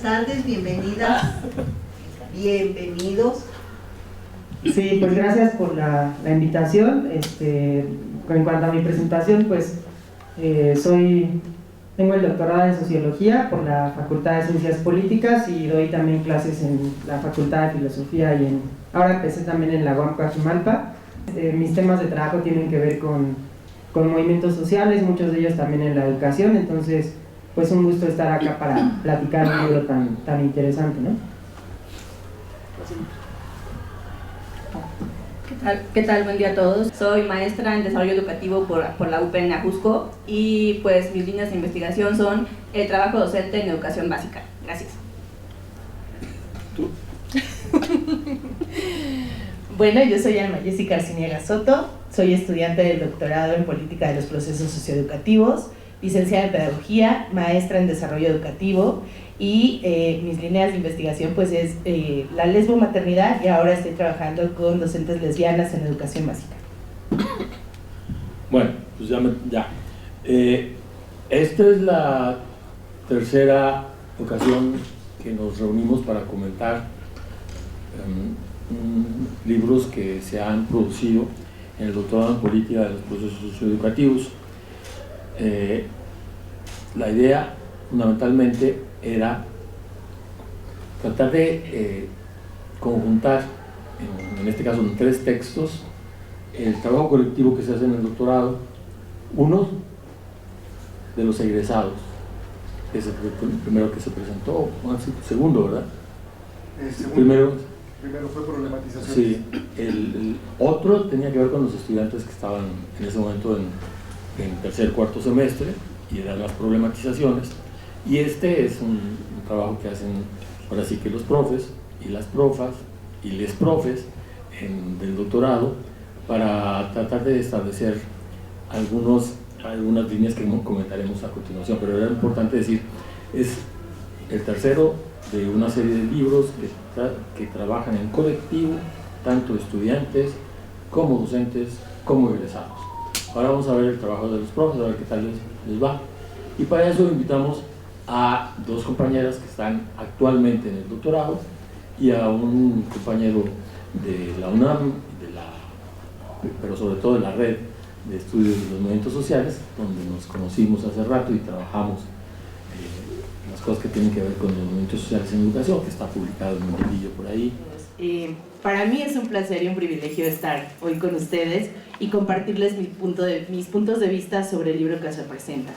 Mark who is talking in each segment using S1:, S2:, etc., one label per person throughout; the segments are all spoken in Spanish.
S1: buenas tardes, bienvenidas, bienvenidos.
S2: Sí, pues gracias por la invitación. En cuanto a mi presentación, pues tengo el doctorado en Sociología por la Facultad de Ciencias Políticas y doy también clases en la Facultad de Filosofía y ahora empecé también en la UAM Coajimalpa. Mis temas de trabajo tienen que ver con movimientos sociales, muchos de ellos también en la educación, entonces pues un gusto estar acá para platicar un libro tan interesante, ¿no?
S3: ¿Qué tal? Buen día a todos. Soy maestra en desarrollo educativo por la UPN Ajusco y pues mis líneas de investigación son el trabajo docente en educación básica. Gracias.
S4: ¿Tú?
S5: Bueno, yo soy Alma Jessica Arciniega Soto, soy estudiante del doctorado en política de los procesos socioeducativos, licenciada en pedagogía, maestra en desarrollo educativo y mis líneas de investigación pues es la lesbomaternidad y ahora estoy trabajando con docentes lesbianas en educación básica.
S4: Bueno, pues ya. Esta es la tercera ocasión que nos reunimos para comentar libros que se han producido en el doctorado en política de los procesos socioeducativos. La idea fundamentalmente era tratar de conjuntar, en este caso en 3 textos, el trabajo colectivo que se hace en el doctorado, uno de los egresados, ese fue el primero que se presentó, segundo, ¿verdad? Primero
S6: fue problematización.
S4: Sí, el otro tenía que ver con los estudiantes que estaban en ese momento en tercer, cuarto semestre, y eran las problematizaciones, y este es un trabajo que hacen ahora sí que los profes y las profas y les profes del doctorado para tratar de establecer algunas líneas que comentaremos a continuación, pero era importante decir, es el tercero de una serie de libros que trabajan en colectivo, tanto estudiantes como docentes como egresados. Ahora vamos a ver el trabajo de los profes, a ver qué tal les va, y para eso invitamos a 2 compañeras que están actualmente en el doctorado y a un compañero de la UNAM, pero sobre todo de la red de estudios de los movimientos sociales, donde nos conocimos hace rato y trabajamos las cosas que tienen que ver con los movimientos sociales en educación, que está publicado en un librito por ahí.
S5: Para mí es un placer y un privilegio estar hoy con ustedes y compartirles mis puntos de vista sobre el libro que se presenta.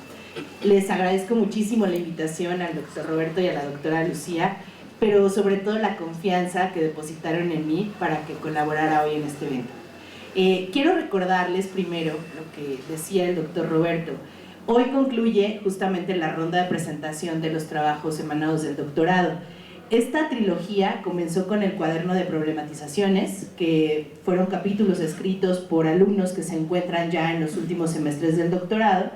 S5: Les agradezco muchísimo la invitación al doctor Roberto y a la doctora Lucía, pero sobre todo la confianza que depositaron en mí para que colaborara hoy en este evento. Quiero recordarles primero lo que decía el doctor Roberto. Hoy concluye justamente la ronda de presentación de los trabajos emanados del doctorado. Esta trilogía comenzó con el cuaderno de problematizaciones, que fueron capítulos escritos por alumnos que se encuentran ya en los últimos semestres del doctorado.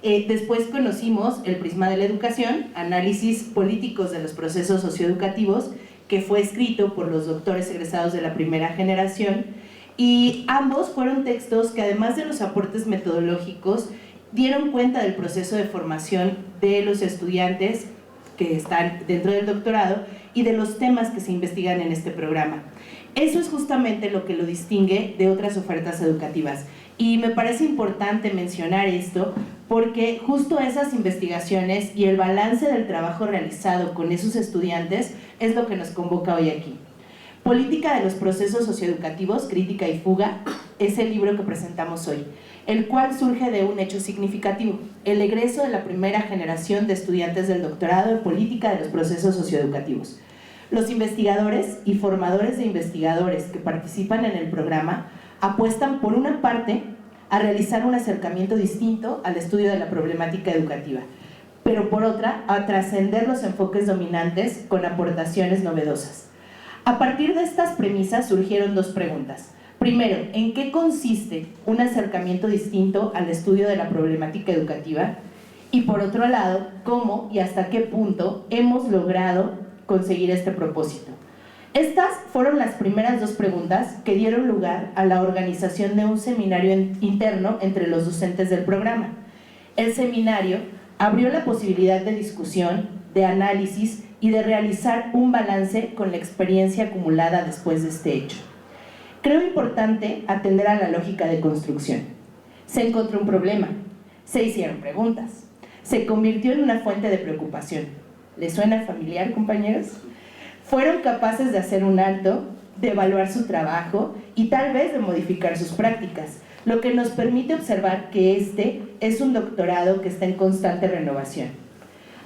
S5: Después conocimos el prisma de la educación, análisis políticos de los procesos socioeducativos, que fue escrito por los doctores egresados de la primera generación, y ambos fueron textos que además de los aportes metodológicos dieron cuenta del proceso de formación de los estudiantes que están dentro del doctorado y de los temas que se investigan en este programa. Eso es justamente lo que lo distingue de otras ofertas educativas. Y me parece importante mencionar esto porque justo esas investigaciones y el balance del trabajo realizado con esos estudiantes es lo que nos convoca hoy aquí. Política de los procesos socioeducativos, crítica y fuga, es el libro que presentamos hoy, el cual surge de un hecho significativo, el egreso de la primera generación de estudiantes del doctorado en política de los procesos socioeducativos. Los investigadores y formadores de investigadores que participan en el programa apuestan por una parte a realizar un acercamiento distinto al estudio de la problemática educativa, pero por otra a trascender los enfoques dominantes con aportaciones novedosas. A partir de estas premisas surgieron 2 preguntas. Primero, ¿en qué consiste un acercamiento distinto al estudio de la problemática educativa? Y por otro lado, ¿cómo y hasta qué punto hemos logrado conseguir este propósito? Estas fueron las primeras 2 preguntas que dieron lugar a la organización de un seminario interno entre los docentes del programa. El seminario abrió la posibilidad de discusión, de análisis y de realizar un balance con la experiencia acumulada después de este hecho. Creo importante atender a la lógica de construcción. Se encontró un problema, se hicieron preguntas, se convirtió en una fuente de preocupación. ¿Les suena familiar, compañeros? Fueron capaces de hacer un alto, de evaluar su trabajo y tal vez de modificar sus prácticas, lo que nos permite observar que este es un doctorado que está en constante renovación.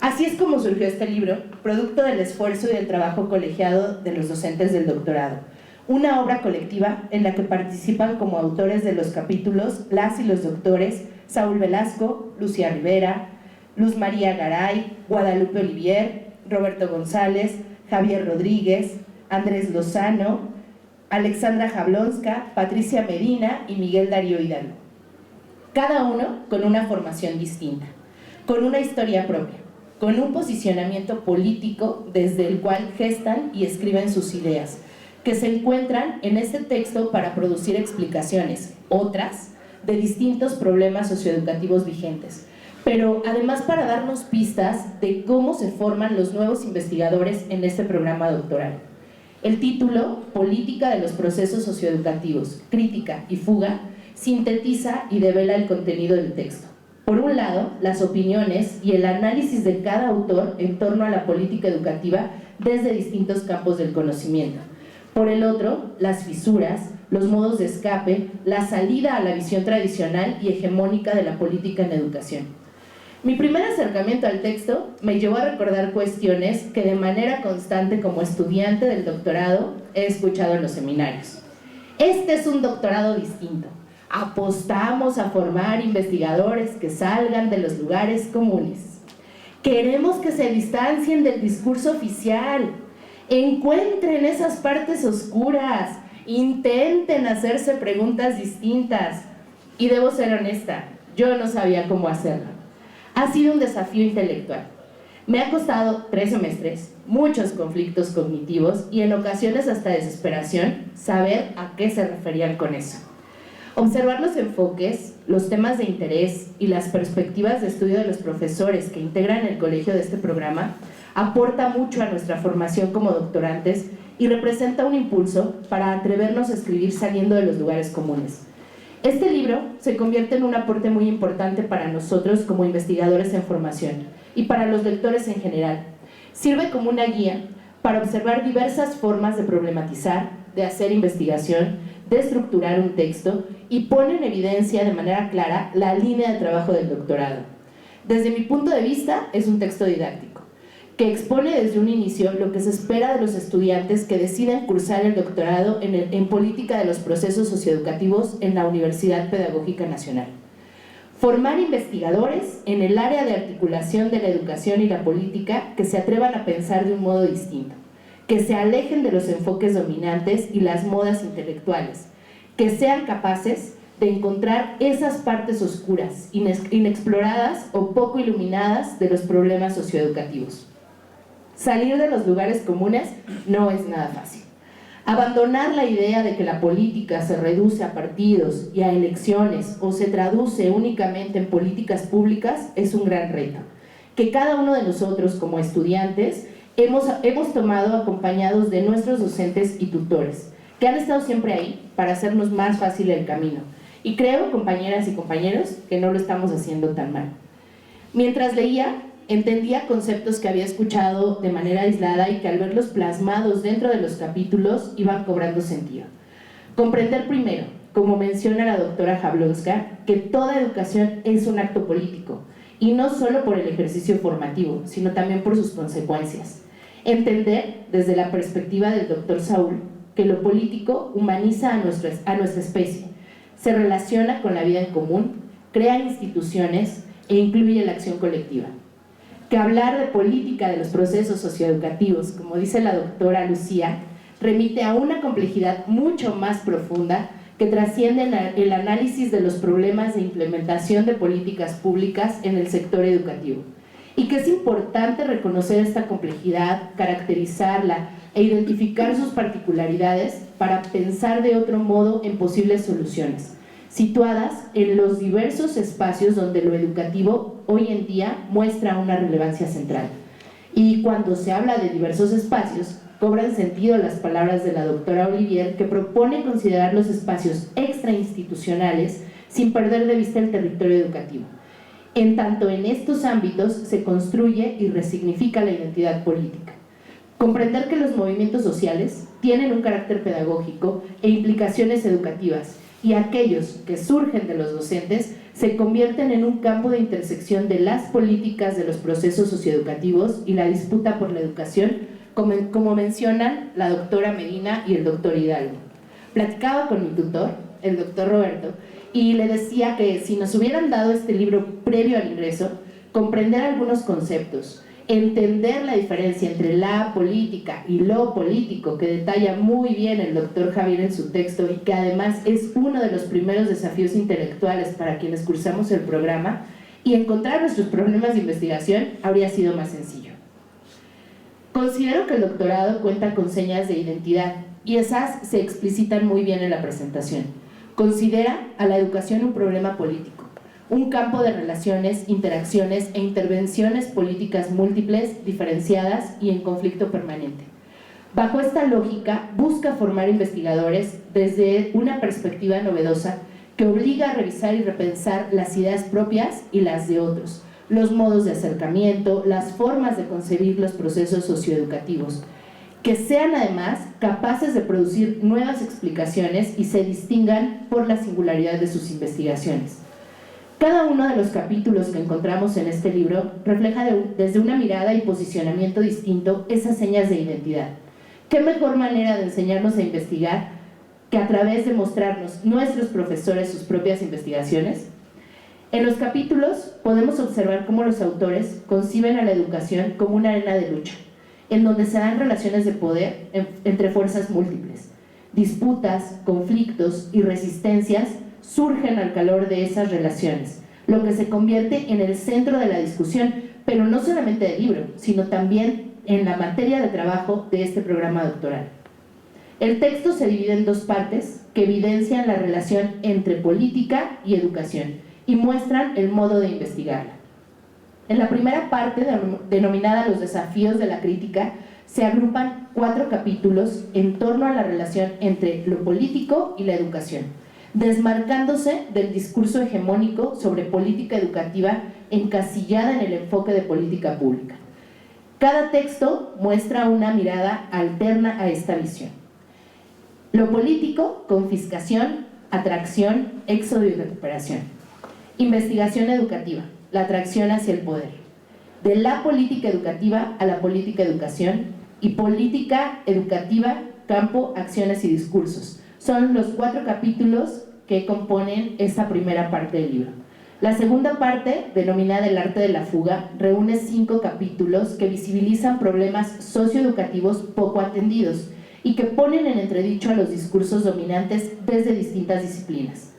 S5: Así es como surgió este libro, producto del esfuerzo y del trabajo colegiado de los docentes del doctorado. Una obra colectiva en la que participan como autores de los capítulos las y los doctores Saúl Velasco, Lucía Rivera, Luz María Garay, Guadalupe Olivier, Roberto González, Javier Rodríguez, Andrés Lozano, Alexandra Jablonska, Patricia Medina y Miguel Darío Hidalgo. Cada uno con una formación distinta, con una historia propia, con un posicionamiento político desde el cual gestan y escriben sus ideas, que se encuentran en este texto para producir explicaciones, otras, de distintos problemas socioeducativos vigentes, pero además para darnos pistas de cómo se forman los nuevos investigadores en este programa doctoral. El título, Política de los procesos socioeducativos, crítica y fuga, sintetiza y devela el contenido del texto. Por un lado, las opiniones y el análisis de cada autor en torno a la política educativa desde distintos campos del conocimiento. Por el otro, las fisuras, los modos de escape, la salida a la visión tradicional y hegemónica de la política en educación. Mi primer acercamiento al texto me llevó a recordar cuestiones que de manera constante como estudiante del doctorado he escuchado en los seminarios. Este es un doctorado distinto. Apostamos a formar investigadores que salgan de los lugares comunes. Queremos que se distancien del discurso oficial. Encuentren esas partes oscuras. Intenten hacerse preguntas distintas. Y debo ser honesta, yo no sabía cómo hacerlo. Ha sido un desafío intelectual. Me ha costado 3 semestres, muchos conflictos cognitivos y en ocasiones hasta desesperación saber a qué se referían con eso. Observar los enfoques, los temas de interés y las perspectivas de estudio de los profesores que integran el colegio de este programa aporta mucho a nuestra formación como doctorantes y representa un impulso para atrevernos a escribir saliendo de los lugares comunes. Este libro se convierte en un aporte muy importante para nosotros como investigadores en formación y para los lectores en general. Sirve como una guía para observar diversas formas de problematizar, de hacer investigación, de estructurar un texto y pone en evidencia de manera clara la línea de trabajo del doctorado. Desde mi punto de vista, es un texto didáctico, que expone desde un inicio lo que se espera de los estudiantes que deciden cursar el doctorado en política de los procesos socioeducativos en la Universidad Pedagógica Nacional. Formar investigadores en el área de articulación de la educación y la política que se atrevan a pensar de un modo distinto, que se alejen de los enfoques dominantes y las modas intelectuales, que sean capaces de encontrar esas partes oscuras, inexploradas o poco iluminadas de los problemas socioeducativos. Salir de los lugares comunes no es nada fácil. Abandonar la idea de que la política se reduce a partidos y a elecciones o se traduce únicamente en políticas públicas es un gran reto, que cada uno de nosotros como estudiantes hemos tomado acompañados de nuestros docentes y tutores, que han estado siempre ahí para hacernos más fácil el camino. Y creo, compañeras y compañeros, que no lo estamos haciendo tan mal. Mientras leía, entendía conceptos que había escuchado de manera aislada y que al verlos plasmados dentro de los capítulos iban cobrando sentido. Comprender primero, como menciona la doctora Jablonska, que toda educación es un acto político, y no solo por el ejercicio formativo, sino también por sus consecuencias. Entender, desde la perspectiva del doctor Saúl, que lo político humaniza a nuestra especie, se relaciona con la vida en común, crea instituciones e incluye la acción colectiva. Que hablar de política de los procesos socioeducativos, como dice la doctora Lucía, remite a una complejidad mucho más profunda que trasciende el análisis de los problemas de implementación de políticas públicas en el sector educativo, y que es importante reconocer esta complejidad, caracterizarla e identificar sus particularidades para pensar de otro modo en posibles soluciones, situadas en los diversos espacios donde lo educativo hoy en día muestra una relevancia central. Y cuando se habla de diversos espacios, cobran sentido las palabras de la doctora Olivier, que propone considerar los espacios extrainstitucionales sin perder de vista el territorio educativo. En tanto en estos ámbitos se construye y resignifica la identidad política. Comprender que los movimientos sociales tienen un carácter pedagógico e implicaciones educativas, y aquellos que surgen de los docentes se convierten en un campo de intersección de las políticas de los procesos socioeducativos y la disputa por la educación, como mencionan la doctora Medina y el doctor Hidalgo. Platicaba con mi tutor, el doctor Roberto, y le decía que si nos hubieran dado este libro previo al ingreso, comprender algunos conceptos, entender la diferencia entre la política y lo político, que detalla muy bien el doctor Javier en su texto y que además es uno de los primeros desafíos intelectuales para quienes cursamos el programa, y encontrar nuestros problemas de investigación habría sido más sencillo. Considero que el doctorado cuenta con señas de identidad y esas se explicitan muy bien en la presentación. Considera a la educación un problema político, un campo de relaciones, interacciones e intervenciones políticas múltiples, diferenciadas y en conflicto permanente. Bajo esta lógica, busca formar investigadores desde una perspectiva novedosa que obliga a revisar y repensar las ideas propias y las de otros, los modos de acercamiento, las formas de concebir los procesos socioeducativos, que sean además capaces de producir nuevas explicaciones y se distingan por la singularidad de sus investigaciones. Cada uno de los capítulos que encontramos en este libro refleja desde una mirada y posicionamiento distinto esas señas de identidad. ¿Qué mejor manera de enseñarnos a investigar que a través de mostrarnos nuestros profesores sus propias investigaciones? En los capítulos podemos observar cómo los autores conciben a la educación como una arena de lucha, en donde se dan relaciones de poder entre fuerzas múltiples. Disputas, conflictos y resistencias surgen al calor de esas relaciones, lo que se convierte en el centro de la discusión, pero no solamente del libro, sino también en la materia de trabajo de este programa doctoral. El texto se divide en dos partes que evidencian la relación entre política y educación y muestran el modo de investigarla. En la primera parte, denominada Los desafíos de la crítica, se agrupan 4 capítulos en torno a la relación entre lo político y la educación, desmarcándose del discurso hegemónico sobre política educativa encasillada en el enfoque de política pública. Cada texto muestra una mirada alterna a esta visión. Lo político, confiscación, atracción, éxodo y recuperación. Investigación educativa, la atracción hacia el poder. De la política educativa a la política educación, y política educativa, campo, acciones y discursos. Son los 4 capítulos que componen esta primera parte del libro. La segunda parte, denominada El arte de la fuga, reúne 5 capítulos que visibilizan problemas socioeducativos poco atendidos y que ponen en entredicho a los discursos dominantes desde distintas disciplinas.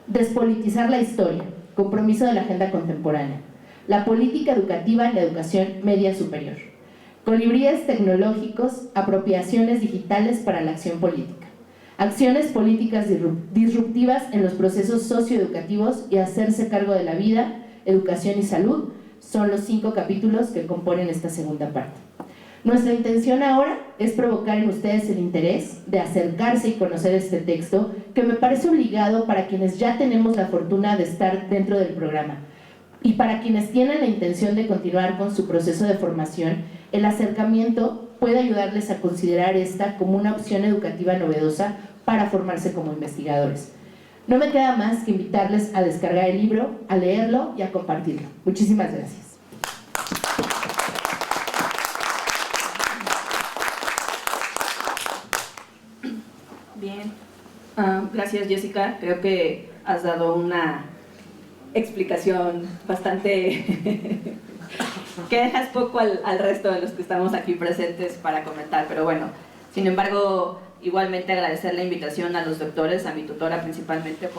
S5: Despolitizar la historia, compromiso de la agenda contemporánea. La política educativa en la educación media superior. Colibríes tecnológicos, apropiaciones digitales para la acción política. Acciones políticas disruptivas en los procesos socioeducativos y hacerse cargo de la vida, educación y salud son los 5 capítulos que componen esta segunda parte. Nuestra intención ahora es provocar en ustedes el interés de acercarse y conocer este texto que me parece obligado para quienes ya tenemos la fortuna de estar dentro del programa. Y para quienes tienen la intención de continuar con su proceso de formación, el acercamiento puede ayudarles a considerar esta como una opción educativa novedosa para formarse como investigadores. No me queda más que invitarles a descargar el libro, a leerlo y a compartirlo. Muchísimas gracias.
S3: Bien, gracias Jessica, creo que has dado una explicación bastante que dejas poco al resto de los que estamos aquí presentes para comentar, pero bueno, sin embargo, igualmente agradecer la invitación a los doctores, a mi tutora principalmente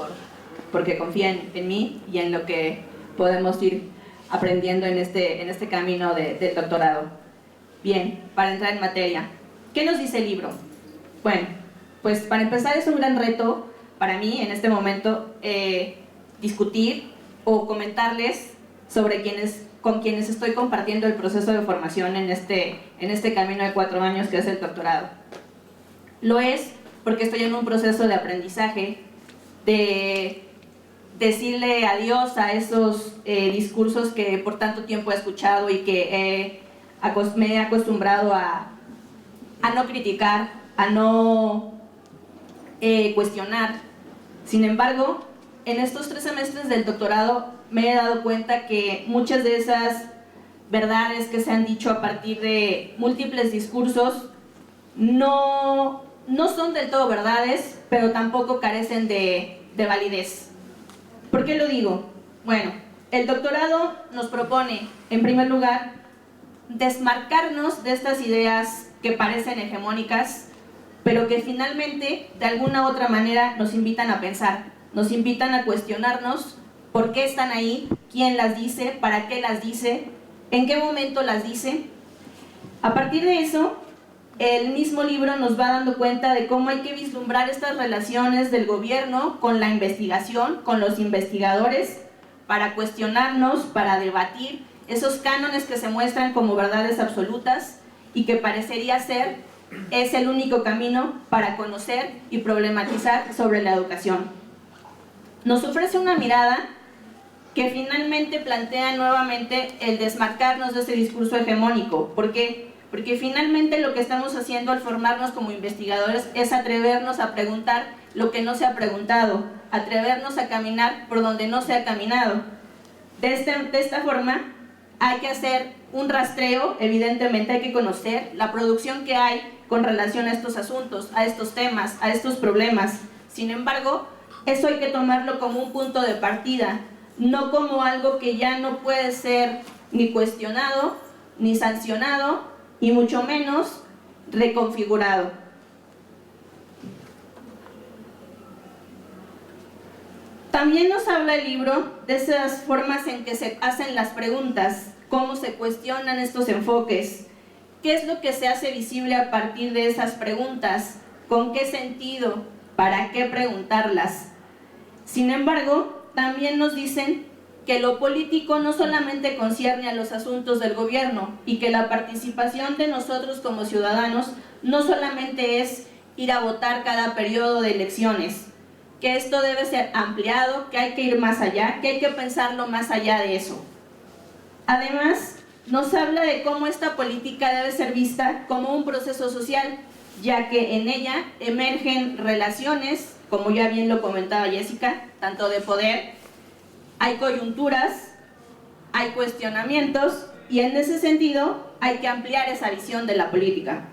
S3: porque confían en mí y en lo que podemos ir aprendiendo en este camino del doctorado. Bien, para entrar en materia, ¿qué nos dice el libro? Bueno, pues para empezar es un gran reto para mí en este momento discutir o comentarles sobre quienes con quienes estoy compartiendo el proceso de formación en este camino de 4 años que es el doctorado. Lo es porque estoy en un proceso de aprendizaje, de decirle adiós a esos discursos que por tanto tiempo he escuchado y que me he acostumbrado a no criticar, a no cuestionar. Sin embargo, en estos 3 semestres del doctorado me he dado cuenta que muchas de esas verdades que se han dicho a partir de múltiples discursos no son del todo verdades, pero tampoco carecen de validez. ¿Por qué lo digo? Bueno, el doctorado nos propone, en primer lugar, desmarcarnos de estas ideas que parecen hegemónicas, pero que finalmente, de alguna u otra manera, nos invitan a pensar, nos invitan a cuestionarnos por qué están ahí, quién las dice, para qué las dice, en qué momento las dice. A partir de eso, el mismo libro nos va dando cuenta de cómo hay que vislumbrar estas relaciones del gobierno con la investigación, con los investigadores, para cuestionarnos, para debatir esos cánones que se muestran como verdades absolutas y que parecería ser es el único camino para conocer y problematizar sobre la educación. Nos ofrece una mirada que finalmente plantea nuevamente el desmarcarnos de ese discurso hegemónico. ¿Por qué? Porque finalmente lo que estamos haciendo al formarnos como investigadores es atrevernos a preguntar lo que no se ha preguntado, atrevernos a caminar por donde no se ha caminado. De esta forma hay que hacer un rastreo, evidentemente hay que conocer la producción que hay con relación a estos asuntos, a estos temas, a estos problemas. Sin embargo, eso hay que tomarlo como un punto de partida, no como algo que ya no puede ser ni cuestionado, ni sancionado, y mucho menos reconfigurado. También nos habla el libro de esas formas en que se hacen las preguntas, cómo se cuestionan estos enfoques, qué es lo que se hace visible a partir de esas preguntas, con qué sentido, para qué preguntarlas. Sin embargo, también nos dicen que lo político no solamente concierne a los asuntos del gobierno y que la participación de nosotros como ciudadanos no solamente es ir a votar cada periodo de elecciones, que esto debe ser ampliado, que hay que ir más allá, que hay que pensarlo más allá de eso. Además, nos habla de cómo esta política debe ser vista como un proceso social, ya que en ella emergen relaciones, como ya bien lo comentaba Jessica, tanto de poder, hay coyunturas, hay cuestionamientos, y en ese sentido hay que ampliar esa visión de la política.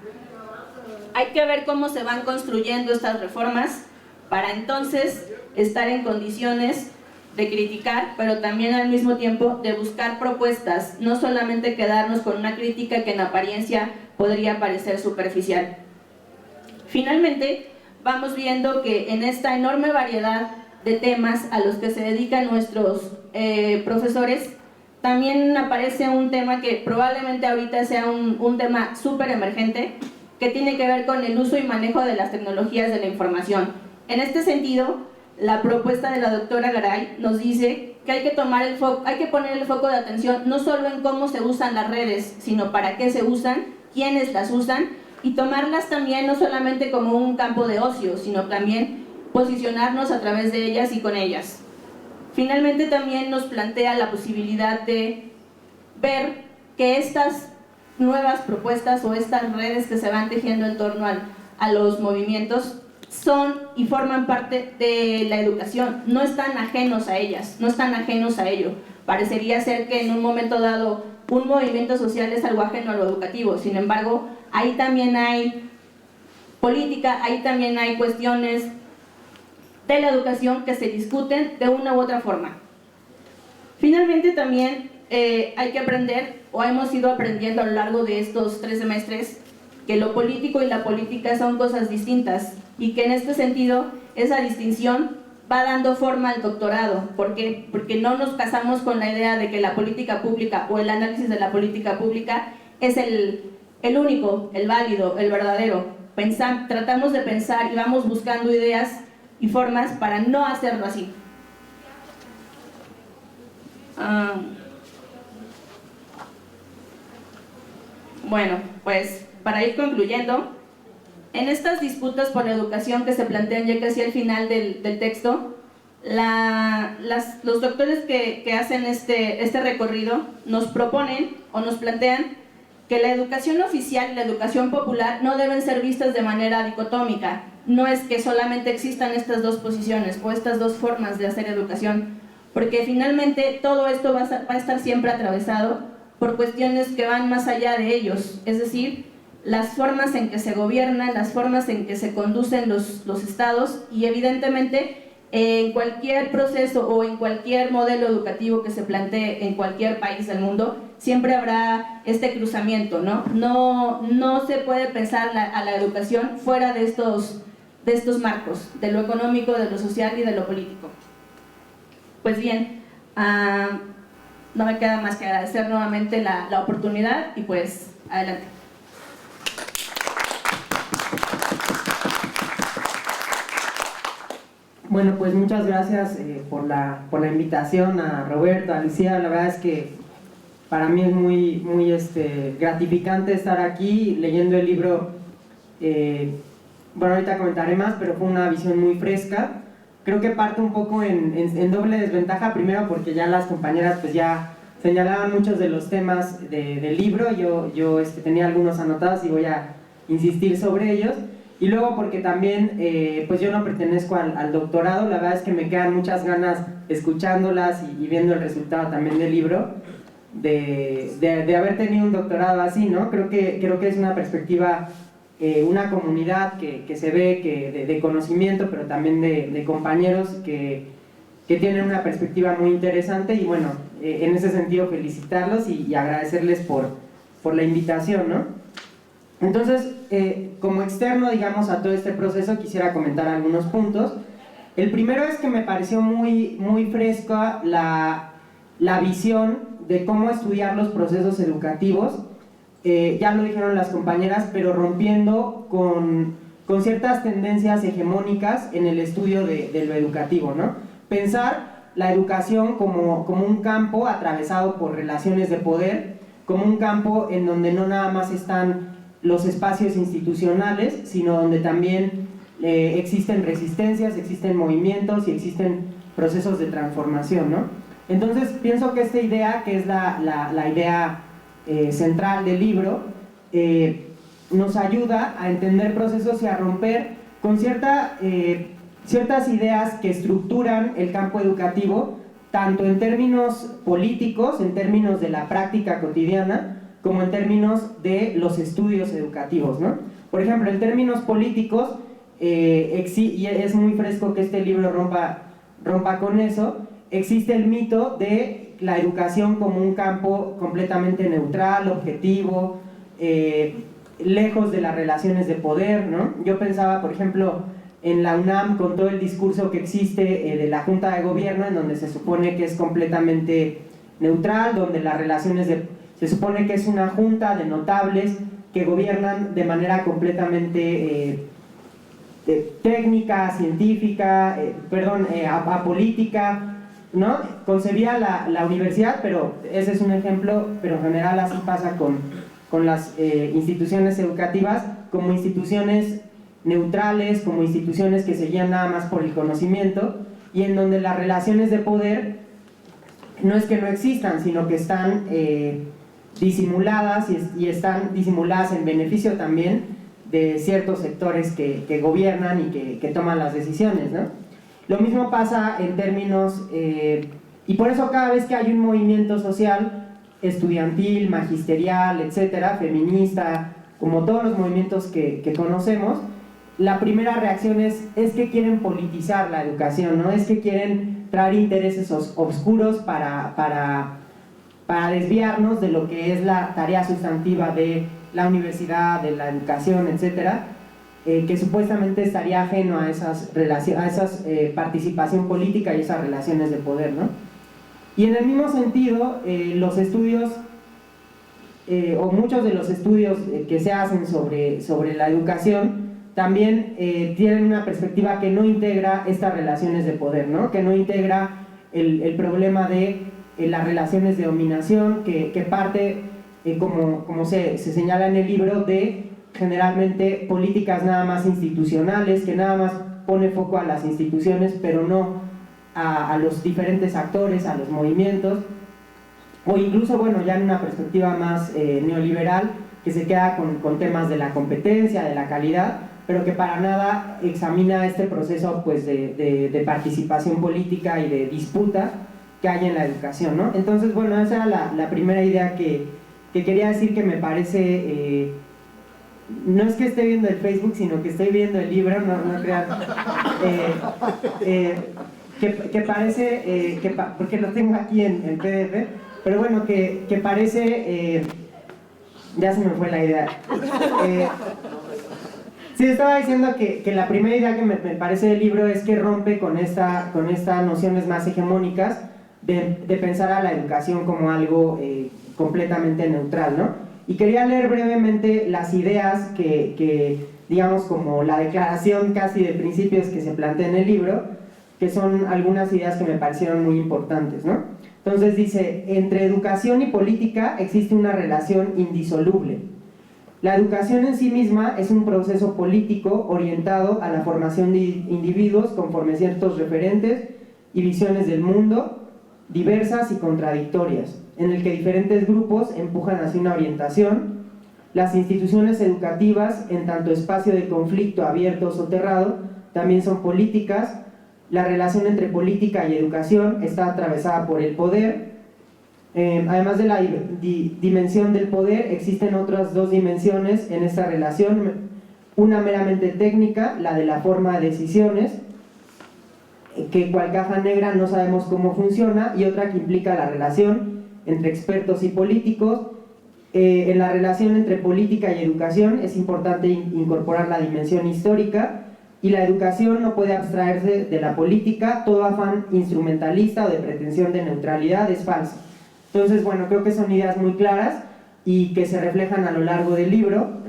S3: Hay que ver cómo se van construyendo estas reformas para entonces estar en condiciones de criticar, pero también al mismo tiempo de buscar propuestas, no solamente quedarnos con una crítica que en apariencia podría parecer superficial. Finalmente, vamos viendo que en esta enorme variedad de temas a los que se dedican nuestros profesores, también aparece un tema que probablemente ahorita sea un tema súper emergente, que tiene que ver con el uso y manejo de las tecnologías de la información. En este sentido, la propuesta de la doctora Garay nos dice que hay que poner el foco de atención no solo en cómo se usan las redes, sino para qué se usan, quiénes las usan, y tomarlas también no solamente como un campo de ocio, sino también posicionarnos a través de ellas y con ellas. Finalmente también nos plantea la posibilidad de ver que estas nuevas propuestas o estas redes que se van tejiendo en torno a los movimientos son y forman parte de la educación, no están ajenos a ellas, no están ajenos a ello. Parecería ser que en un momento dado un movimiento social es algo ajeno a lo educativo, sin embargo, ahí también hay política, ahí también hay cuestiones de la educación que se discuten de una u otra forma. Finalmente también hay que aprender, o hemos ido aprendiendo a lo largo de estos 3 semestres, que lo político y la política son cosas distintas y que en este sentido esa distinción va dando forma al doctorado. ¿Por qué? Porque no nos casamos con la idea de que la política pública o el análisis de la política pública es el único, el válido, el verdadero. Tratamos de pensar y vamos buscando ideas y formas para no hacerlo así. Bueno, pues para ir concluyendo, en estas disputas por la educación que se plantean ya casi al final del texto, los doctores que hacen este recorrido nos proponen o nos plantean que la educación oficial y la educación popular no deben ser vistas de manera dicotómica. No es que solamente existan estas dos posiciones o estas dos formas de hacer educación, porque finalmente todo esto va a estar siempre atravesado por cuestiones que van más allá de ellos, es decir, las formas en que se gobiernan, las formas en que se conducen los estados, y evidentemente en cualquier proceso o en cualquier modelo educativo que se plantee en cualquier país del mundo, siempre habrá este cruzamiento, ¿no? No se puede pensar a la educación fuera de estos marcos, de lo económico, de lo social y de lo político. Pues bien, no me queda más que agradecer nuevamente la oportunidad y pues adelante.
S2: Bueno, pues muchas gracias por la invitación a Roberto, a Lucía. La verdad es que para mí es muy gratificante estar aquí leyendo el libro. Bueno, ahorita comentaré más, pero fue una visión muy fresca. Creo que parte un poco en doble desventaja, primero porque ya las compañeras pues ya señalaban muchos de los temas del libro, yo tenía algunos anotados y voy a insistir sobre ellos. Y luego porque también, pues yo no pertenezco al doctorado, la verdad es que me quedan muchas ganas escuchándolas y viendo el resultado también del libro, de haber tenido un doctorado así, ¿no? Creo que es una perspectiva, una comunidad que se ve de conocimiento, pero también de compañeros que tienen una perspectiva muy interesante, y bueno, en ese sentido felicitarlos y agradecerles por la invitación, ¿no? Entonces, como externo, digamos, a todo este proceso, quisiera comentar algunos puntos. El primero es que me pareció muy fresca la visión de cómo estudiar los procesos educativos. Ya lo dijeron las compañeras, pero rompiendo con ciertas tendencias hegemónicas en el estudio de lo educativo, ¿no? Pensar la educación como un campo atravesado por relaciones de poder, como un campo en donde no nada más están los espacios institucionales, sino donde también existen resistencias, existen movimientos y existen procesos de transformación, ¿no? Entonces pienso que esta idea, que es la idea central del libro, nos ayuda a entender procesos y a romper con ciertas ideas que estructuran el campo educativo, tanto en términos políticos, en términos de la práctica cotidiana, como en términos de los estudios educativos, ¿no? Por ejemplo, en términos políticos, y es muy fresco que este libro rompa con eso, existe el mito de la educación como un campo completamente neutral, objetivo, lejos de las relaciones de poder, ¿no? Yo pensaba, por ejemplo, en la UNAM, con todo el discurso que existe de la Junta de Gobierno, en donde se supone que es completamente neutral, donde las relaciones se supone que es una junta de notables que gobiernan de manera completamente técnica, científica, apolítica, ¿no? Concebía la universidad, pero ese es un ejemplo, pero en general así pasa con las instituciones educativas, como instituciones neutrales, como instituciones que se guían nada más por el conocimiento, y en donde las relaciones de poder no es que no existan, sino que están disimuladas y están disimuladas en beneficio también de ciertos sectores que gobiernan y que toman las decisiones, ¿no? Lo mismo pasa en términos, y por eso cada vez que hay un movimiento social, estudiantil, magisterial, etcétera, feminista, como todos los movimientos que conocemos, la primera reacción es que quieren politizar la educación, ¿no? Es que quieren traer intereses oscuros para desviarnos de lo que es la tarea sustantiva de la universidad, de la educación, etcétera, que supuestamente estaría ajeno a esas participación política y esas relaciones de poder, ¿no? Y en el mismo sentido, los estudios, o muchos de los estudios que se hacen sobre la educación, también tienen una perspectiva que no integra estas relaciones de poder, ¿no? Que no integra el problema de las relaciones de dominación, que parte como se señala en el libro, de generalmente políticas nada más institucionales, que nada más pone foco a las instituciones, pero no a los diferentes actores, a los movimientos, o incluso, bueno, ya en una perspectiva más neoliberal, que se queda con temas de la competencia, de la calidad, pero que para nada examina este proceso pues, de participación política y de disputa que hay en la educación, ¿no? Entonces, bueno, esa era la primera idea que quería decir, que me parece, no es que esté viendo el Facebook, sino que estoy viendo el libro, no crean, que parece, porque lo tengo aquí en PDF, pero bueno, que parece, ya se me fue la idea. Sí, estaba diciendo que la primera idea que me parece del libro es que rompe con estas nociones más hegemónicas de pensar a la educación como algo completamente neutral, ¿no? Y quería leer brevemente las ideas que, digamos, como la declaración casi de principios que se plantea en el libro, que son algunas ideas que me parecieron muy importantes, ¿no? Entonces dice, entre educación y política existe una relación indisoluble. La educación en sí misma es un proceso político orientado a la formación de individuos conforme ciertos referentes y visiones del mundo, diversas y contradictorias, en el que diferentes grupos empujan hacia una orientación. Las instituciones educativas, en tanto espacio de conflicto abierto o soterrado, también son políticas. La relación entre política y educación está atravesada por el poder. Además de la dimensión del poder, existen otras dos dimensiones en esta relación, una meramente técnica, la de la forma de decisiones, que cual caja negra no sabemos cómo funciona, y otra que implica la relación entre expertos y políticos. En la relación entre política y educación es importante incorporar la dimensión histórica, y la educación no puede abstraerse de la política. Todo afán instrumentalista o de pretensión de neutralidad es falso. Entonces, bueno, creo que son ideas muy claras y que se reflejan a lo largo del libro,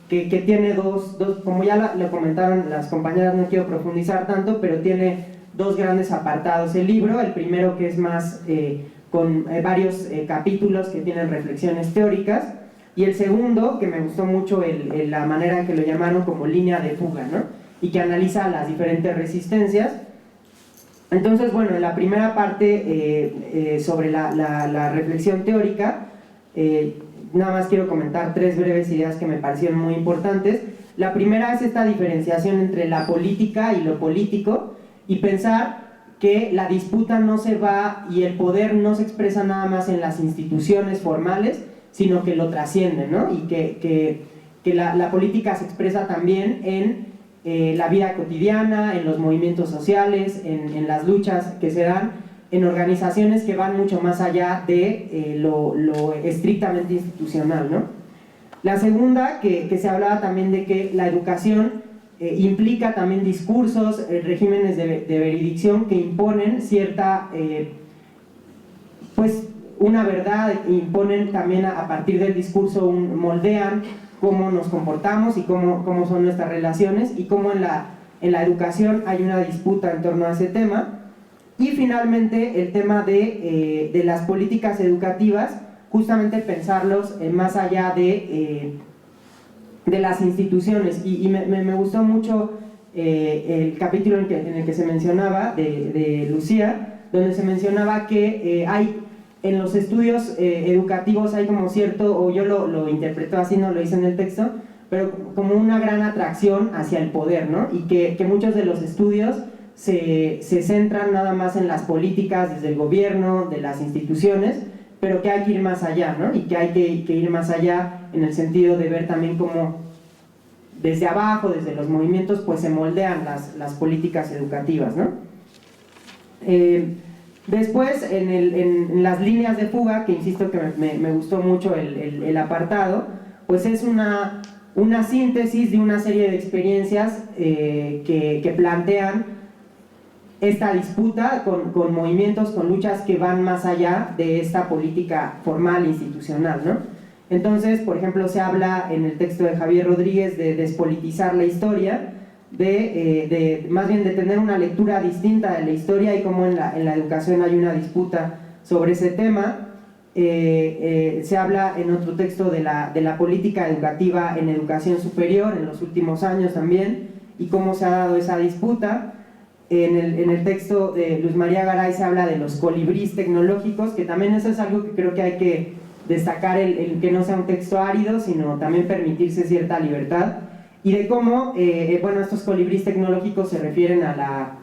S2: que tiene dos, como ya lo comentaron las compañeras, no quiero profundizar tanto, pero tiene dos grandes apartados el libro. El primero, que es más con varios capítulos que tienen reflexiones teóricas, y el segundo, que me gustó mucho la manera en que lo llamaron como línea de fuga, ¿no? Y que analiza las diferentes resistencias. Entonces, bueno, en la primera parte sobre la reflexión teórica, nada más quiero comentar tres breves ideas que me parecieron muy importantes. La primera es esta diferenciación entre la política y lo político, y pensar que la disputa no se va y el poder no se expresa nada más en las instituciones formales, sino que lo trasciende, ¿no? Y que la política se expresa también en la vida cotidiana, en los movimientos sociales, en las luchas que se dan, en organizaciones que van mucho más allá de lo estrictamente institucional, ¿no? La segunda, que se hablaba también de que la educación implica también discursos, regímenes de veredicción que imponen cierta, pues una verdad, imponen también a partir del discurso, moldean cómo nos comportamos y cómo son nuestras relaciones, y cómo en la educación hay una disputa en torno a ese tema. Y finalmente el tema de las políticas educativas, justamente pensarlos más allá de las instituciones. Y me gustó mucho el capítulo en el que se mencionaba de Lucía, donde se mencionaba que hay en los estudios educativos hay como cierto, o yo lo interpreto así, no lo hice en el texto, pero como una gran atracción hacia el poder, ¿no? Y que muchos de los estudios se centran nada más en las políticas desde el gobierno, de las instituciones, pero que hay que ir más allá, ¿no? Y que hay que ir más allá en el sentido de ver también cómo desde abajo, desde los movimientos, pues se moldean las políticas educativas, ¿no? Después, en las líneas de fuga, que insisto que me gustó mucho el apartado, pues es una síntesis de una serie de experiencias que plantean esta disputa con movimientos, con luchas que van más allá de esta política formal institucional, ¿no? Entonces, por ejemplo, se habla en el texto de Javier Rodríguez de despolitizar la historia, más bien de tener una lectura distinta de la historia, y cómo en la educación hay una disputa sobre ese tema. se habla en otro texto de la política educativa en educación superior en los últimos años también, y cómo se ha dado esa disputa. En el texto de Luz María Garay se habla de los colibríes tecnológicos, que también eso es algo que creo que hay que destacar, el que no sea un texto árido, sino también permitirse cierta libertad, y de cómo, bueno, estos colibríes tecnológicos se refieren a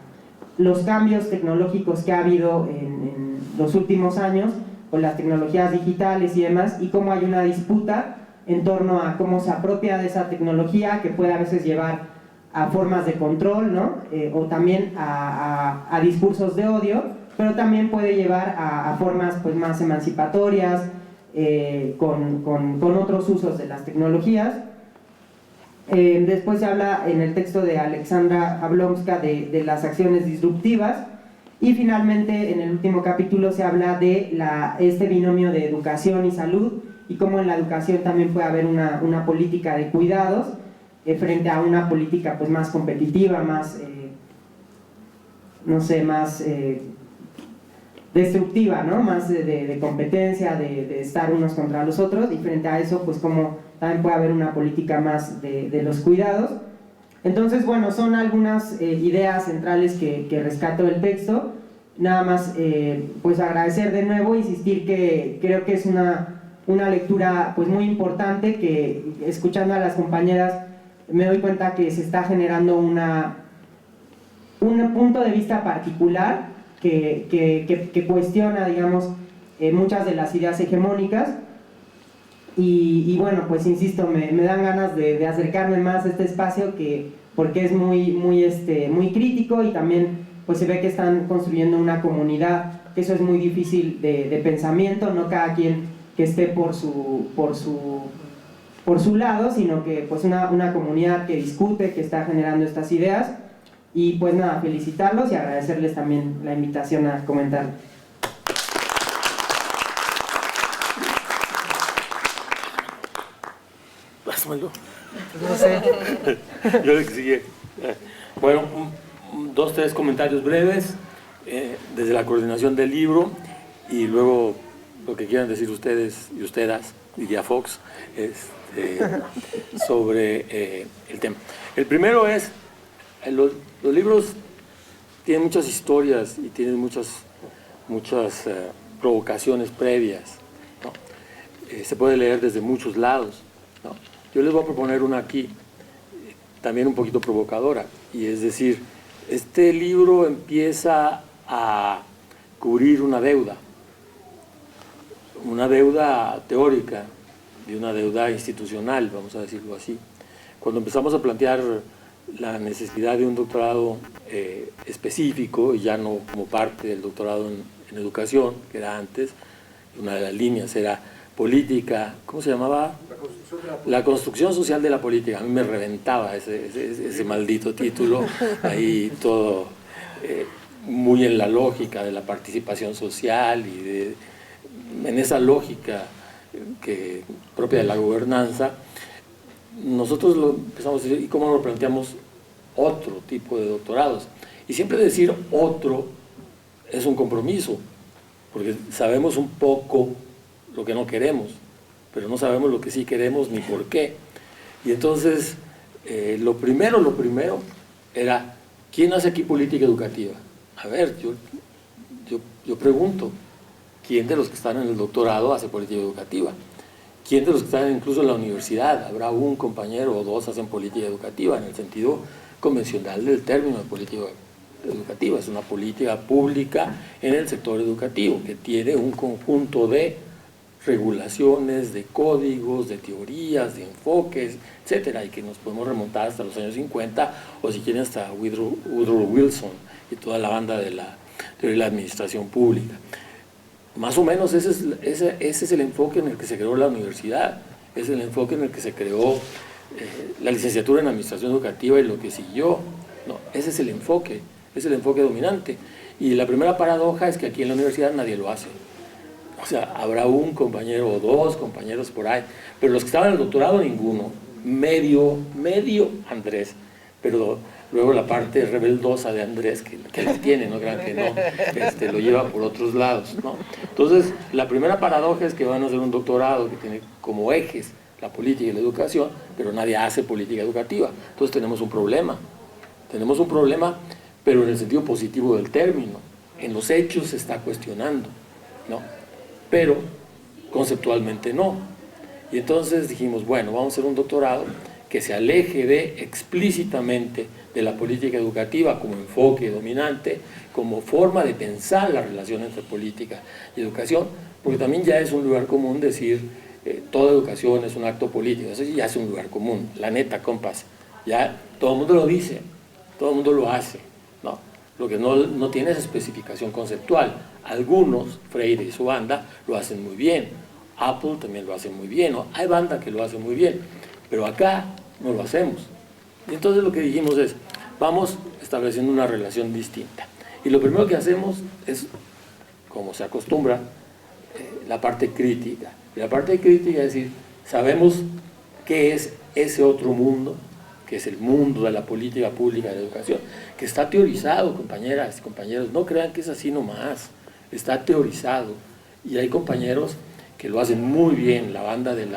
S2: los cambios tecnológicos que ha habido en los últimos años, con las tecnologías digitales y demás, y cómo hay una disputa en torno a cómo se apropia de esa tecnología, que puede a veces llevar a formas de control, ¿no? O también a discursos de odio, pero también puede llevar a formas pues, más emancipatorias, con otros usos de las tecnologías. Después se habla en el texto de Alexandra Jablonska de las acciones disruptivas, y finalmente en el último capítulo se habla de este binomio de educación y salud, y cómo en la educación también puede haber una política de cuidados frente a una política pues, más competitiva, más, no sé, más destructiva, ¿no? Más de competencia, de estar unos contra los otros, y frente a eso pues como también puede haber una política más de los cuidados. Entonces, bueno, son algunas ideas centrales que rescato del texto. Nada más, pues agradecer de nuevo, insistir que creo que es una lectura pues muy importante, que escuchando a las compañeras me doy cuenta que se está generando un punto de vista particular que cuestiona, digamos, muchas de las ideas hegemónicas. Y bueno, pues insisto, me dan ganas de acercarme más a este espacio, porque es muy crítico, y también pues se ve que están construyendo una comunidad, que eso es muy difícil de pensamiento, no cada quien que esté por su lado, sino que pues una comunidad que discute, que está generando estas ideas. Y pues nada, felicitarlos y agradecerles también la invitación a comentar.
S1: No sé. Yo le sigue. Bueno, 2, 3 comentarios breves desde la coordinación del libro, y luego lo que quieran decir ustedes y ustedes, diría Fox, sobre el tema. El primero es, los libros tienen muchas historias y tienen muchas provocaciones previas, ¿no? Se puede leer desde muchos lados, ¿no? Yo les voy a proponer una aquí, también un poquito provocadora, y es decir, este libro empieza a cubrir una deuda teórica y una deuda institucional, vamos a decirlo así. Cuando empezamos a plantear la necesidad de un doctorado específico, y ya no como parte del doctorado en educación, que era antes, una de las líneas era política, ¿cómo se llamaba? La construcción social de la política. A mí me reventaba ese maldito título, ahí todo muy en la lógica de la participación social y en esa lógica propia de la gobernanza. Nosotros lo empezamos a decir, ¿y cómo lo planteamos otro tipo de doctorados? Y siempre decir otro es un compromiso, porque sabemos un poco lo que no queremos, pero no sabemos lo que sí queremos ni por qué. Y entonces, lo primero era, ¿quién hace aquí política educativa? A ver, yo pregunto, ¿quién de los que están en el doctorado hace política educativa? ¿Quién de los que están incluso en la universidad? Habrá un compañero o dos hacen política educativa, en el sentido convencional del término de política educativa. Es una política pública en el sector educativo, que tiene un conjunto de regulaciones, de códigos, de teorías, de enfoques, etcétera, y que nos podemos remontar hasta los años 50, o si quieren hasta Woodrow Wilson y toda la banda de la teoría de la administración pública. Más o menos ese es el enfoque en el que se creó la universidad, es el enfoque en el que se creó la licenciatura en administración educativa y lo que siguió. No, ese es el enfoque dominante. Y la primera paradoja es que aquí en la universidad nadie lo hace. O sea, habrá un compañero o dos compañeros por ahí, pero los que estaban en el doctorado ninguno, medio Andrés, pero Luego la parte rebeldosa de Andrés, que la tiene, no crean que no, lo lleva por otros lados, ¿no? Entonces, la primera paradoja es que van a hacer un doctorado que tiene como ejes la política y la educación, pero nadie hace política educativa. Entonces tenemos un problema, pero en el sentido positivo del término. En los hechos se está cuestionando, ¿no? Pero conceptualmente no. Y entonces dijimos, bueno, vamos a hacer un doctorado que se aleje de explícitamente de la política educativa como enfoque dominante, como forma de pensar la relación entre política y educación, porque también ya es un lugar común decir toda educación es un acto político. Eso ya es un lugar común, la neta, compas, ya todo el mundo lo dice, todo el mundo lo hace, ¿no? Lo que no tiene es especificación conceptual. Algunos, Freire y su banda, lo hacen muy bien, Apple también lo hace muy bien, ¿no? Hay banda que lo hace muy bien, pero acá no lo hacemos. Y entonces lo que dijimos es, vamos estableciendo una relación distinta. Y lo primero que hacemos es, como se acostumbra, la parte crítica. Y la parte crítica es decir, sabemos qué es ese otro mundo, que es el mundo de la política pública de la educación, que está teorizado, compañeras y compañeros, no crean que es así nomás, está teorizado. Y hay compañeros que lo hacen muy bien, la banda de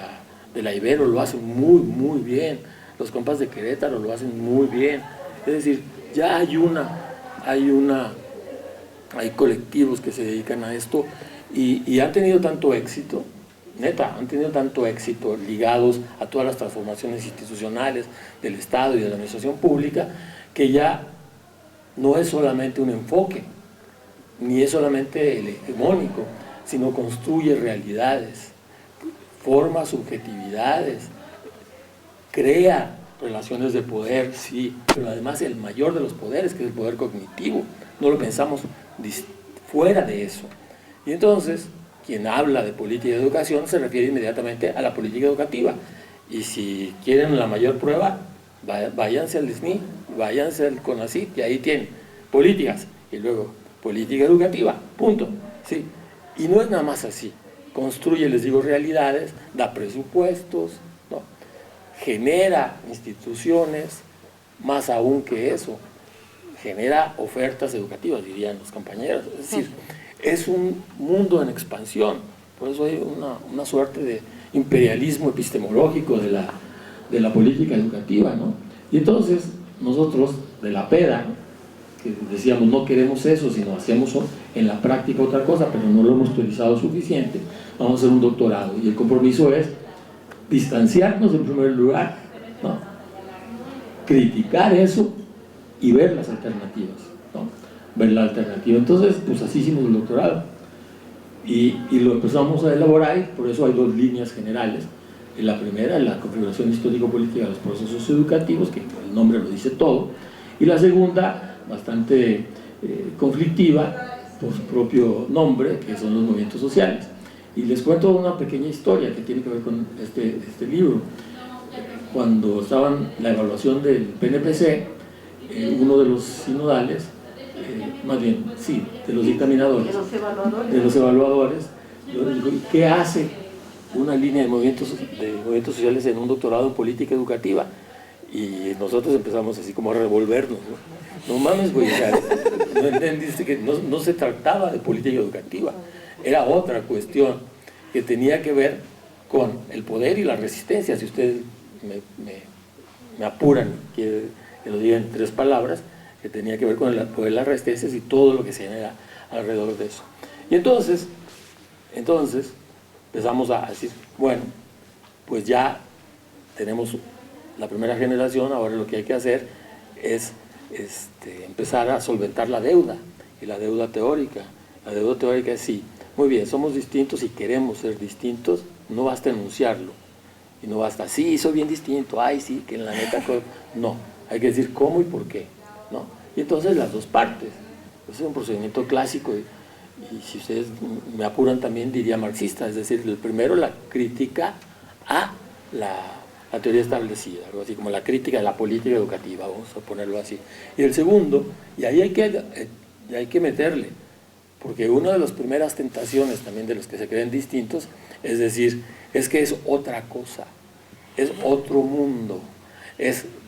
S1: la Ibero lo hacen muy, muy bien, los compas de Querétaro lo hacen muy bien. Es decir, ya hay colectivos que se dedican a esto y han tenido tanto éxito, neta, han tenido tanto éxito ligados a todas las transformaciones institucionales del Estado y de la administración pública, que ya no es solamente un enfoque, ni es solamente el hegemónico, sino construye realidades, forma subjetividades, crea relaciones de poder, sí, pero además el mayor de los poderes, que es el poder cognitivo, no lo pensamos fuera de eso. Y entonces, quien habla de política de educación se refiere inmediatamente a la política educativa. Y si quieren la mayor prueba, váyanse al SNI, váyanse al CONACYT, y ahí tienen políticas, y luego política educativa, punto. ¿Sí? Y no es nada más así. Construye, les digo, realidades, da presupuestos, ¿no? Genera instituciones, más aún que eso, genera ofertas educativas, dirían los compañeros. Es decir, es un mundo en expansión, por eso hay una suerte de imperialismo epistemológico de la política educativa, ¿no? Y entonces nosotros, de la PEDA, ¿no?, que decíamos no queremos eso, sino hacemos en la práctica otra cosa, pero no lo hemos teorizado suficiente, vamos a hacer un doctorado, y el compromiso es distanciarnos en primer lugar, ¿no?, criticar eso y ver las alternativas, ¿no?, ver la alternativa. Entonces, pues así hicimos el doctorado y lo empezamos a elaborar, y por eso hay dos líneas generales. La primera, la configuración histórico-política de los procesos educativos, que el nombre lo dice todo, y la segunda, bastante conflictiva por su propio nombre, que son los movimientos sociales. Y les cuento una pequeña historia que tiene que ver con este libro. Cuando estaban la evaluación del PNPC, uno de los sinodales, más bien, sí, de los dictaminadores, de los evaluadores, dijo, ¿qué hace una línea de movimientos sociales en un doctorado en política educativa? Y nosotros empezamos así como a revolvernos, no mames, güey, o sea, no entendiste que no se trataba de política educativa, era otra cuestión que tenía que ver con el poder y la resistencia. Si ustedes me apuran, quiero que lo diga en 3 palabras, que tenía que ver con el poder, las resistencias y todo lo que se genera alrededor de eso. Y entonces empezamos a decir, bueno, pues ya tenemos la primera generación, ahora lo que hay que hacer es empezar a solventar la deuda, y la deuda teórica. La deuda teórica es sí, muy bien, somos distintos y queremos ser distintos, no basta enunciarlo, y no basta, sí, soy bien distinto, ay, sí, que en la neta, no, hay que decir cómo y por qué, ¿no? Y entonces las dos partes, ese es un procedimiento clásico, y si ustedes me apuran también diría marxista, es decir, el primero la crítica a la teoría establecida, algo así como la crítica de la política educativa, vamos a ponerlo así. Y el segundo, y ahí hay que meterle, porque una de las primeras tentaciones también de los que se creen distintos es decir, es que es otra cosa, es otro mundo,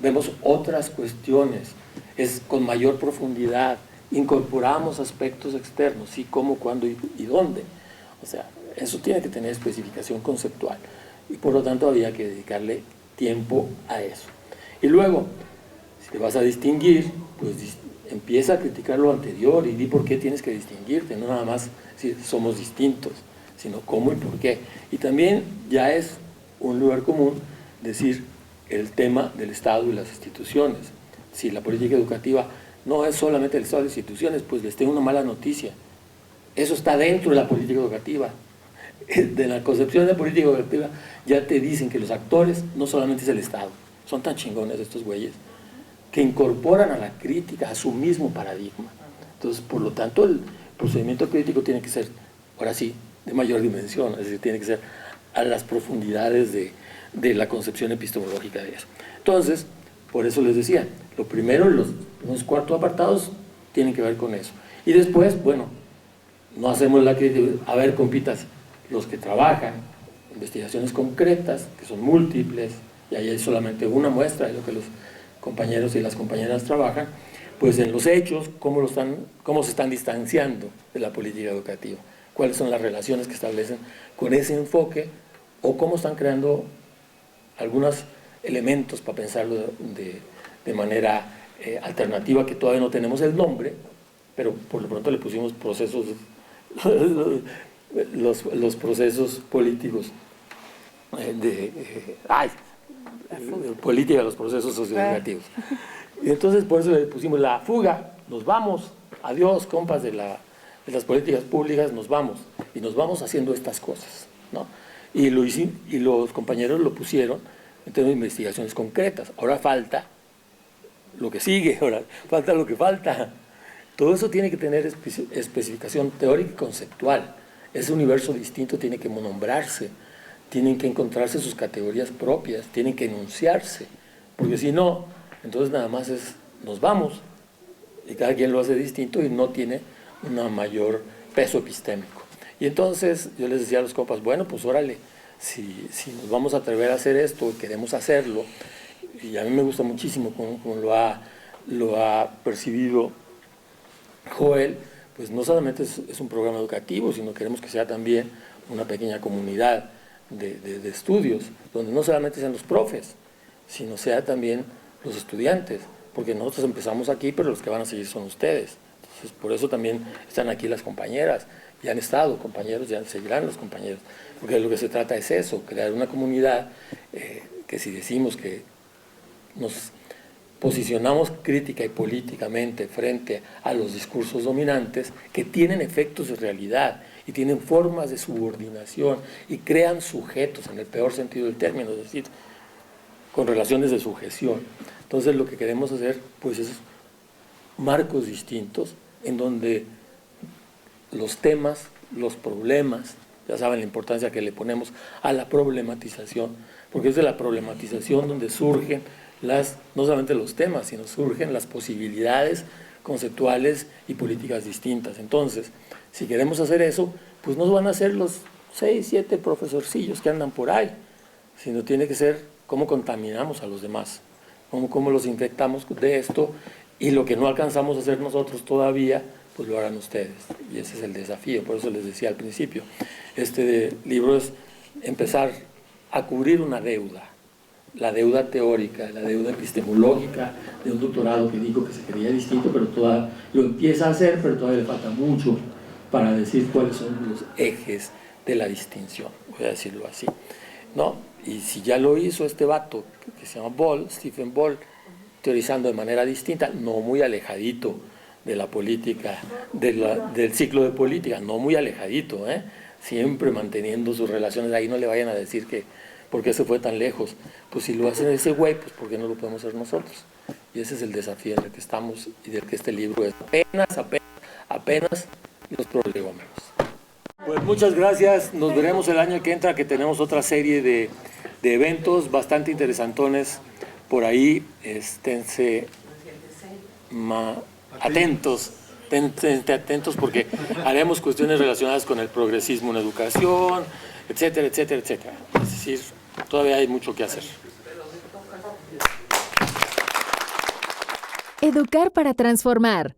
S1: vemos otras cuestiones, es con mayor profundidad, incorporamos aspectos externos, sí, cómo, cuándo y dónde. O sea, eso tiene que tener especificación conceptual y por lo tanto había que dedicarle tiempo a eso. Y luego, si te vas a distinguir, pues empieza a criticar lo anterior y di por qué tienes que distinguirte, no nada más si somos distintos, sino cómo y por qué. Y también ya es un lugar común decir el tema del Estado y las instituciones. Si la política educativa no es solamente el Estado y las instituciones, pues les tengo una mala noticia. Eso está dentro de la política educativa. De la concepción de la política educativa ya te dicen que los actores no solamente es el Estado, son tan chingones estos güeyes, que incorporan a la crítica a su mismo paradigma. Entonces, por lo tanto, el procedimiento crítico tiene que ser, ahora sí, de mayor dimensión, es decir, tiene que ser a las profundidades de la concepción epistemológica de eso. Entonces, por eso les decía, lo primero, los 4 apartados tienen que ver con eso. Y después, bueno, no hacemos la crítica, a ver, compitas, los que trabajan, investigaciones concretas, que son múltiples, y ahí hay solamente una muestra de lo que los compañeros y las compañeras trabajan, pues en los hechos, cómo se están distanciando de la política educativa, cuáles son las relaciones que establecen con ese enfoque, o cómo están creando algunos elementos para pensarlo de manera alternativa, que todavía no tenemos el nombre, pero por lo pronto le pusimos procesos, los procesos políticos política de los procesos socioeducativos. Y entonces por eso le pusimos la fuga, nos vamos, adiós compas de las políticas públicas, nos vamos, y nos vamos haciendo estas cosas, ¿no? Y los compañeros lo pusieron en términos de investigaciones concretas. Ahora falta lo que sigue, ahora falta lo que falta. Todo eso tiene que tener especificación teórica y conceptual. Ese universo distinto tiene que nombrarse, tienen que encontrarse sus categorías propias, tienen que enunciarse, porque si no, entonces nada más nos vamos, y cada quien lo hace distinto y no tiene un mayor peso epistémico. Y entonces yo les decía a los compas, bueno, pues órale, si nos vamos a atrever a hacer esto y queremos hacerlo, y a mí me gusta muchísimo como lo ha percibido Joel, pues no solamente es un programa educativo, sino queremos que sea también una pequeña comunidad de estudios, donde no solamente sean los profes, sino sea también los estudiantes, porque nosotros empezamos aquí, pero los que van a seguir son ustedes. Entonces, por eso también están aquí las compañeras, ya han estado compañeros, ya seguirán los compañeros, porque de lo que se trata es eso, crear una comunidad que si decimos que nos posicionamos crítica y políticamente frente a los discursos dominantes, que tienen efectos de realidad y tienen formas de subordinación y crean sujetos en el peor sentido del término, es decir, con relaciones de sujeción. Entonces lo que queremos hacer pues es marcos distintos en donde los temas, los problemas, ya saben la importancia que le ponemos a la problematización, porque es de la problematización donde surgen no solamente los temas, sino surgen las posibilidades conceptuales y políticas distintas. Entonces, si queremos hacer eso, pues no van a ser los 6, 7 profesorcillos que andan por ahí, sino tiene que ser cómo contaminamos a los demás, cómo los infectamos de esto, y lo que no alcanzamos a hacer nosotros todavía, pues lo harán ustedes. Y ese es el desafío, por eso les decía al principio. Este libro es empezar a cubrir una deuda, la deuda teórica, la deuda epistemológica de un doctorado que dijo que se quería distinto, pero todavía lo empieza a hacer, pero todavía le falta mucho para decir cuáles son los ejes de la distinción, voy a decirlo así, ¿no? Y si ya lo hizo este vato que se llama Stephen Ball, teorizando de manera distinta, no muy alejadito de la política, del ciclo de política, no muy alejadito, siempre manteniendo sus relaciones, ahí no le vayan a decir que ¿por qué se fue tan lejos? Pues si lo hace ese güey, pues ¿por qué no lo podemos hacer nosotros? Y ese es el desafío en el que estamos y del que este libro es apenas los prolegómenos. Pues muchas gracias, nos veremos el año que entra, que tenemos otra serie de eventos bastante interesantones por ahí, esténse atentos porque haremos cuestiones relacionadas con el progresismo en educación, etcétera, etcétera, etcétera. Es decir, todavía hay mucho que hacer.
S7: Educar para transformar.